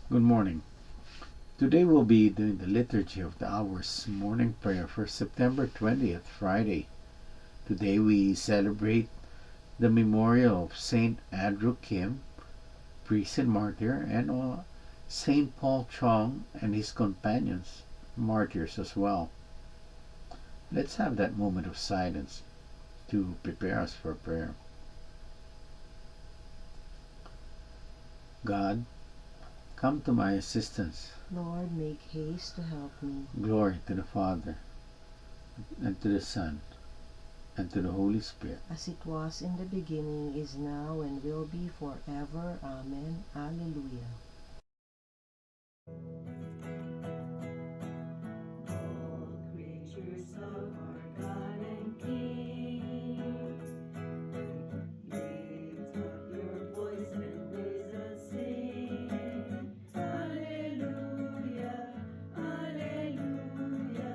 Good morning. Today we'll be doing the Liturgy of the Hours morning prayer for September 20th, Friday. Today we celebrate the memorial of Saint Andrew Kim, priest and martyr, and Saint Paul Chong and his companions, martyrs as well. Let's have that moment of silence to prepare us for prayer. God, come to my assistance. Lord, make haste to help me. Glory to the Father, and to the Son, and to the Holy Spirit. As it was in the beginning, is now, and will be forever. Amen. Alleluia. All creatures of our God and King, lift up your voice and raise a sing. Alleluia, Alleluia.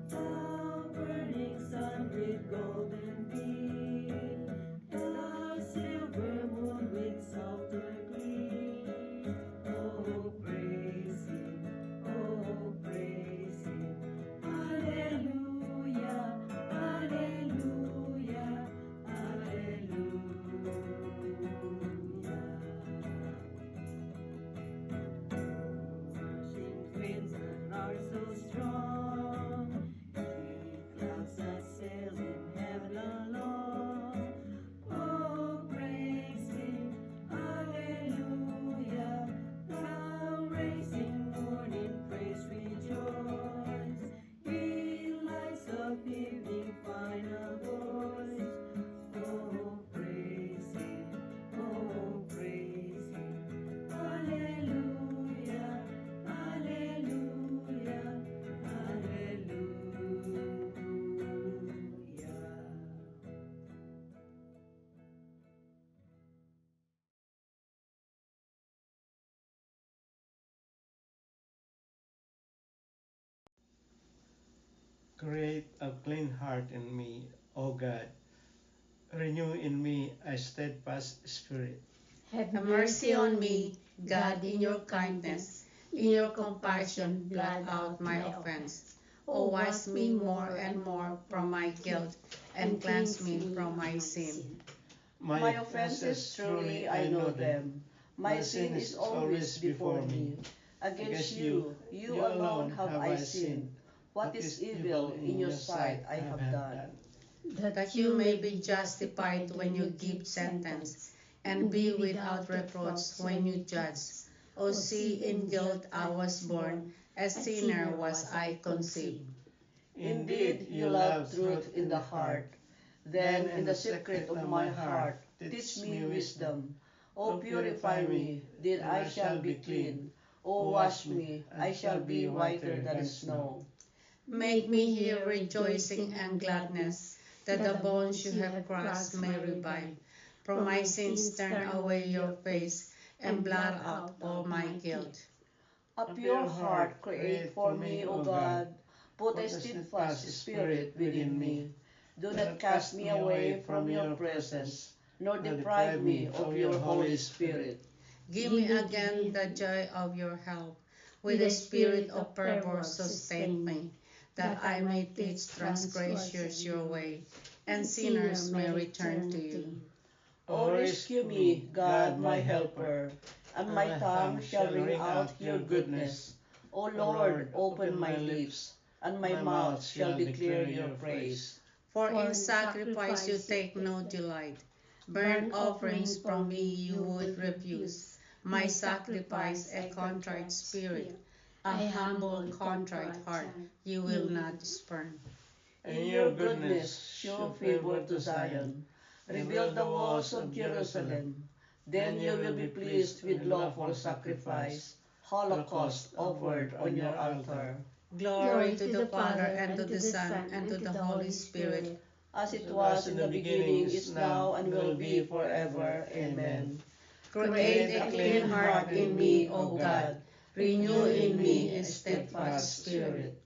Thou burning sun with golden beam, the silver moon with softer gleam. Oh, praise Him, oh, praise Him. Alleluia, Alleluia, Alleluia. Rushing winds that are so strong, great clouds that sail in heaven along. Oh, praise Him, Alleluia. Thou rising morning, praise rejoice. In lights of evening, find a voice. Oh, praise Him, oh, praise Him. Alleluia, Alleluia, Alleluia. Create a clean heart in me, O God. Renew in me a steadfast spirit. Have mercy on me, God, in your kindness. In your compassion, blot out my offense. O wash me more and more from my guilt, and cleanse me from my sin. My offenses, truly I know them. My sin is always before me. Against you, you alone have I sinned. What is evil in your sight I have done. That you may be justified when you give sentence, and be without reproach when you judge. O see, in guilt I was born, a sinner was I conceived. Indeed, you love truth in the heart. Then in the secret of my heart, teach me wisdom. O purify me, then I shall be clean. O wash me, I shall be whiter than snow. Make me hear rejoicing and gladness, that the bones you have crushed may revive. From my sins turn away your face, and blot out all my guilt. A pure heart create for me, O God. Put a steadfast spirit within me. Do not cast me away from your presence, nor deprive me of your Holy Spirit. Give me again the joy of your help. With a spirit of fervor sustain me, that I may teach transgressors your way, and sinners may return to you. O rescue me, God my helper, and my tongue shall ring out your goodness. O Lord, open my lips, and my mouth shall declare your praise. For in sacrifice you take no delight. Burnt offerings from me you would refuse. My sacrifice a contrite spirit, a humble contrite heart you will not spurn. In your goodness, show favor to Zion. Rebuild the walls of Jerusalem. Then you will be pleased with lawful sacrifice, holocaust offered on your altar. Glory to the Father, and to the Son, and to the Holy Spirit, As it was in the beginning, is now, and will be forever. Amen. create a clean heart in me, O God. Renew in me a steadfast spirit.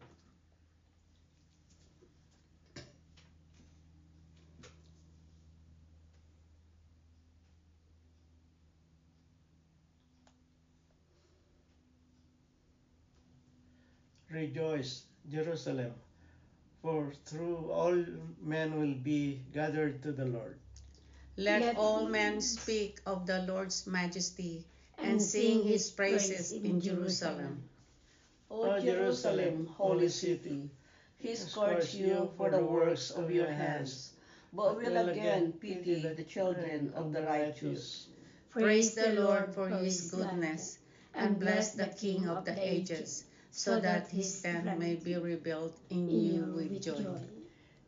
Rejoice, Jerusalem, for through all men will be gathered to the Lord. Let all men speak of the Lord's majesty and sing his praises in Jerusalem. O Jerusalem, holy city, he scourged you for the works of your hands, but will again pity the children of the righteous. Praise the Lord for his goodness, and bless the King of the ages, so that his tent may be rebuilt in you with joy.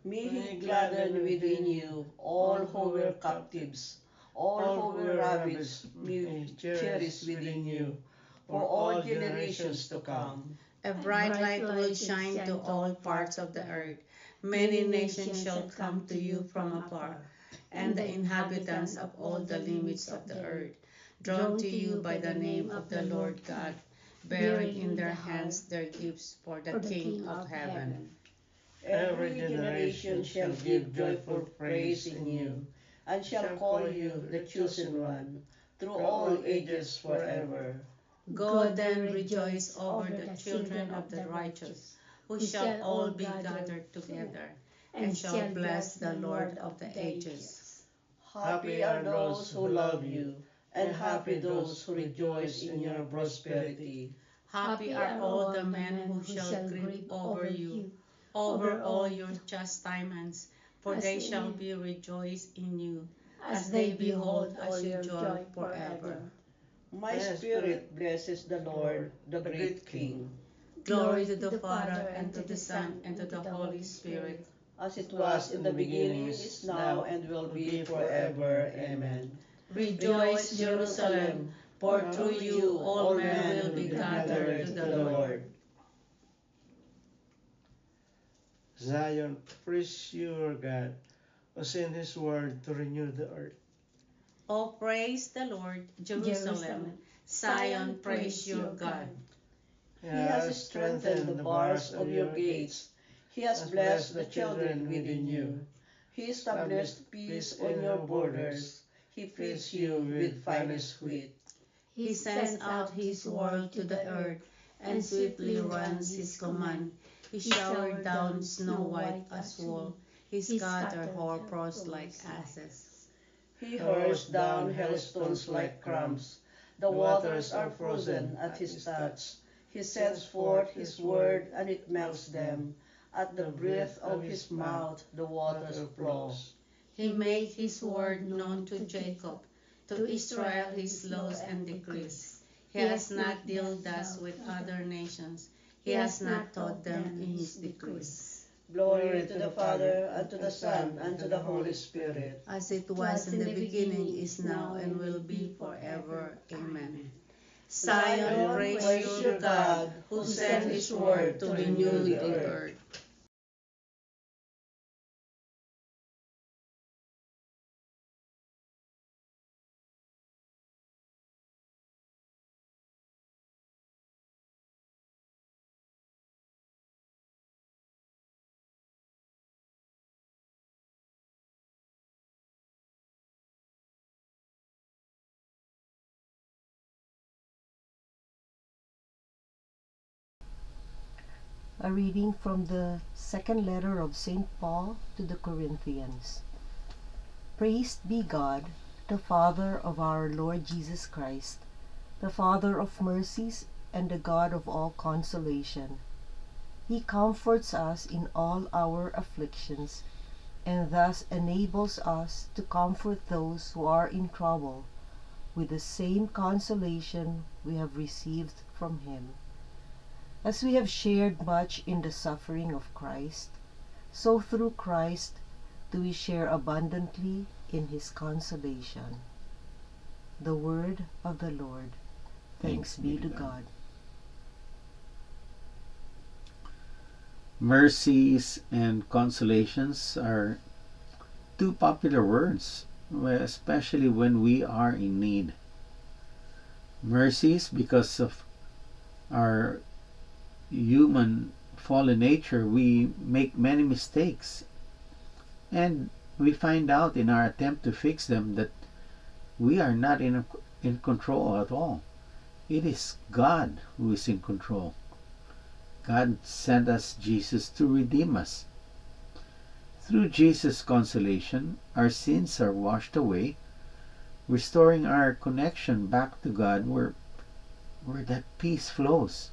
May he gladden within you all who were captives, all who were ravaged, may cherish within you, for all generations to come. A bright light will shine to all parts of the earth. Many nations shall come to you from afar, and the inhabitants of all the limits of the earth, drawn to you by the name of the Lord God, bearing in their hands their gifts for the King of heaven. Every generation shall give joyful praise in you, and shall call you the chosen one, through all ages forever. Go then rejoice over the children of the righteous, who shall all be gathered together, and shall bless the Lord of the ages. Happy are those who love you, and happy those who rejoice in your prosperity. Happy are all the men who shall grieve over you, over all your chastisements, for they shall be rejoiced in you, as they behold as you joy forever. My spirit blesses the Lord, the great King, Glory to the Father, and to the Son, and to the Holy Spirit, as it was in the beginning, is now, and will be forever. Amen. Rejoice, Jerusalem, for through you all men will be gathered to the Lord. Zion, praise your God, who sent his word to renew the earth. O praise the Lord, Jerusalem. Zion, praise your God. He has strengthened the bars of your gates. He has blessed the children within you. He established peace on your borders. He feeds you with finest wheat. He sends out his word to the earth, and swiftly runs his command. He showered down snow white as wool. He scattered hoarfrost like ashes. He hurls down hailstones like crumbs. The waters are frozen at his touch. He sends forth his word, and it melts them. At the breath of his mouth the waters flow. He made his word known to Jacob, to Israel his laws and decrees. He has not dealt thus with other nations. He has not taught them in his decrees. Glory to the Father, and to the Son, and to the Holy Spirit. As it was in the beginning, is now, and will be forever. Amen. Zion, praise your God, who sent his word to renew the earth. A reading from the second letter of St. Paul to the Corinthians. Praised be God, the Father of our Lord Jesus Christ, the Father of mercies and the God of all consolation. He comforts us in all our afflictions, and thus enables us to comfort those who are in trouble with the same consolation we have received from him. As we have shared much in the suffering of Christ, so through Christ do we share abundantly in his consolation. The word of the Lord. Thanks be to God. Mercies and consolations are two popular words, especially when we are in need. Mercies because of our human fallen nature, we make many mistakes, and we find out in our attempt to fix them that we are not in control at all. It is God who is in control. God sent us Jesus to redeem us. Through Jesus' consolation, our sins are washed away, restoring our connection back to God where that peace flows.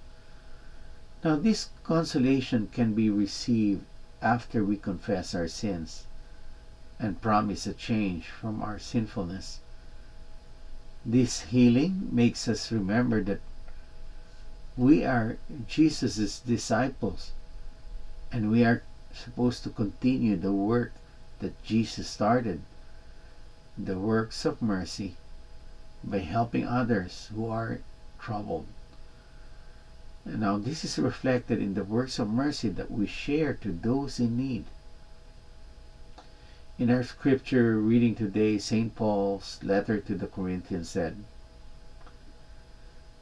Now, this consolation can be received after we confess our sins and promise a change from our sinfulness. This healing makes us remember that we are Jesus' disciples and we are supposed to continue the work that Jesus started, the works of mercy, by helping others who are troubled. And now this is reflected in the works of mercy that we share to those in need. In our scripture reading today, St. Paul's letter to the Corinthians said,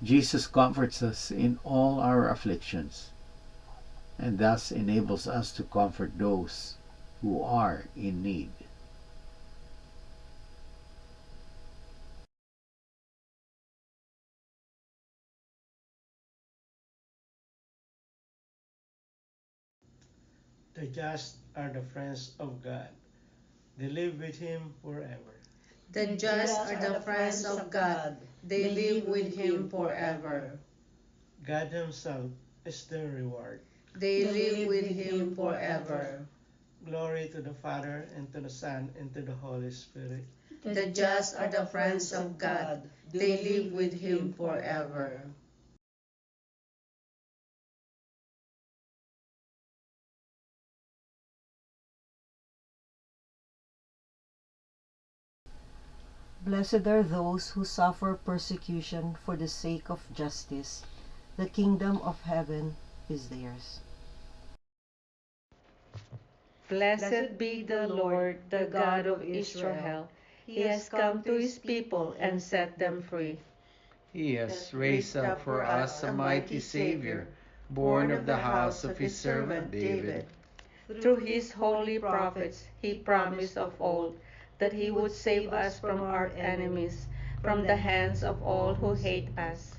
Jesus comforts us in all our afflictions, and thus enables us to comfort those who are in need. The just are the friends of God. They live with Him forever. The just are the friends of God. They live with him forever. God Himself is their reward. They live with him forever. Glory to the Father, and to the Son, and to the Holy Spirit. The just are the friends of God. They live with him forever. Blessed are those who suffer persecution for the sake of justice. The kingdom of heaven is theirs. Blessed be the Lord, the God of Israel. He has come to his people and set them free. He has raised up for us a mighty Savior, born of the house of his servant David. Through his holy prophets, he promised of old that he would save us from our enemies, from the hands of all who hate us.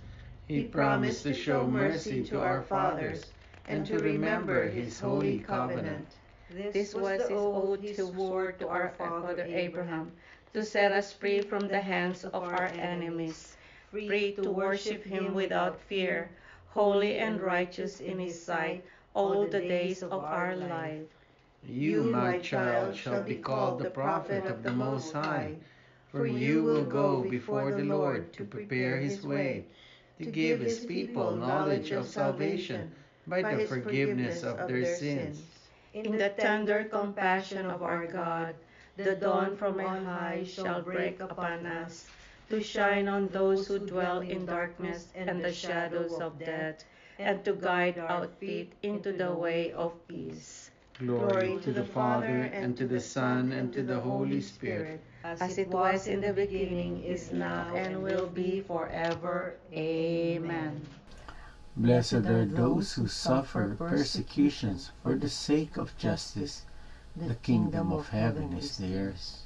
He promised to show mercy to our fathers and to remember his holy covenant. This was his oath he swore to our father Abraham, to set us free from the hands of our enemies, free to worship him without fear, holy and righteous in his sight all the days of our life. You, my child, shall be called the prophet of the Most High, for you will go before the Lord to prepare his way, to give his people knowledge of salvation by the forgiveness of their sins. In the tender compassion of our God, the dawn from on high shall break upon us, to shine on those who dwell in darkness and the shadows of death, and to guide our feet into the way of peace. Glory to the Father, and to the Son, and to the Holy Spirit, As it was in the beginning, is now, and will be forever. Amen. Blessed are those who suffer persecutions for the sake of justice. The kingdom of heaven is theirs.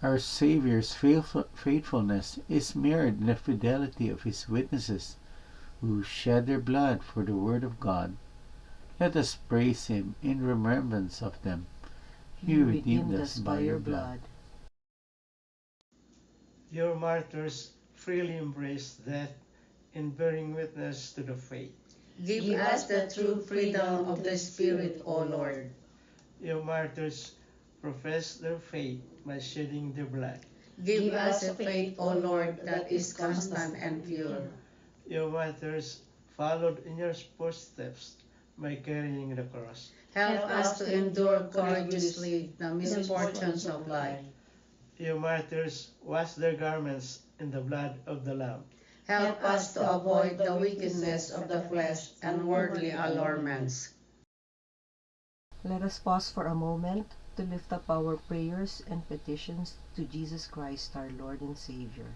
Our Savior's faithfulness is mirrored in the fidelity of his witnesses, who shed their blood for the word of God. Let us praise him in remembrance of them. You redeemed us by your blood. Your martyrs freely embrace death in bearing witness to the faith. Give us the true freedom of the Spirit, O Lord. Your martyrs profess their faith by shedding their blood. Give us a faith, O Lord, that is constant and pure. Your martyrs followed in your footsteps by carrying the cross. Help us to endure courageously the misfortunes of life. Your martyrs washed their garments in the blood of the Lamb. Help us to avoid the wickedness of the flesh and worldly allurements. Let us pause for a moment to lift up our prayers and petitions to Jesus Christ, our Lord and Savior.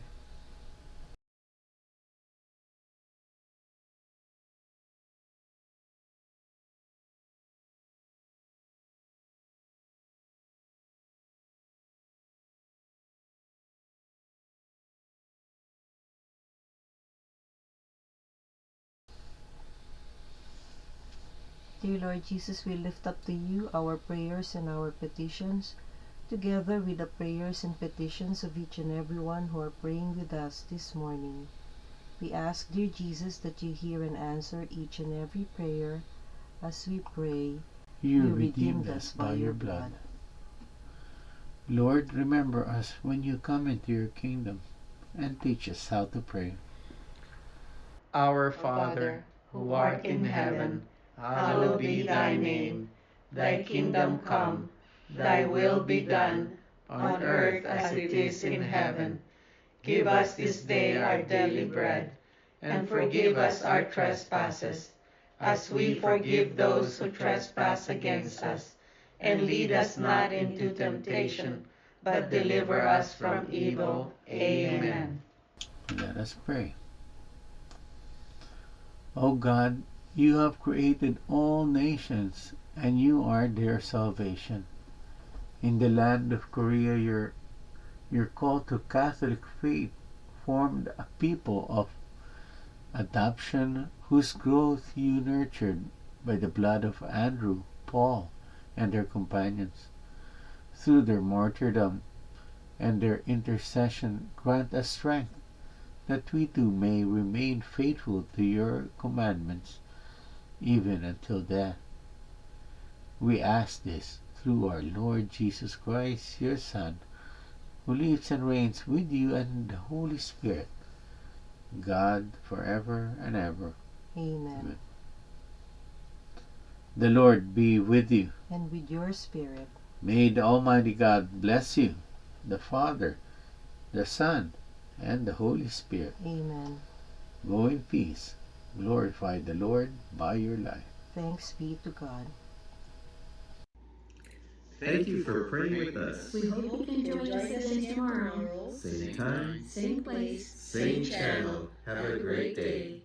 Dear Lord Jesus, we lift up to you our prayers and our petitions, together with the prayers and petitions of each and every one who are praying with us this morning. We ask, dear Jesus, that you hear and answer each and every prayer as we pray. You redeemed us by your blood. Lord, remember us when you come into your kingdom and teach us how to pray. Our Father, who art in heaven, hallowed be thy name. Thy kingdom come, thy will be done, on earth as it is in heaven. Give us this day our daily bread, and forgive us our trespasses, as we forgive those who trespass against us. And lead us not into temptation, but deliver us from evil. Amen. Let us pray. O God, you have created all nations, and you are their salvation. In the land of Korea, your call to Catholic faith formed a people of adoption whose growth you nurtured by the blood of Andrew, Paul, and their companions. Through their martyrdom and their intercession, grant us strength that we too may remain faithful to your commandments even until death. We ask this through our Lord Jesus Christ, your Son, who lives and reigns with you and the Holy Spirit, God, forever and ever. Amen. The Lord be with you. And with your spirit. May the Almighty God bless you, the Father, the Son, and the Holy Spirit. Amen. Go in peace. Glorify the Lord by your life. Thanks be to God. Thank you for praying with us. We hope you can join us again tomorrow. Same time, Same place. same channel. Have a great day.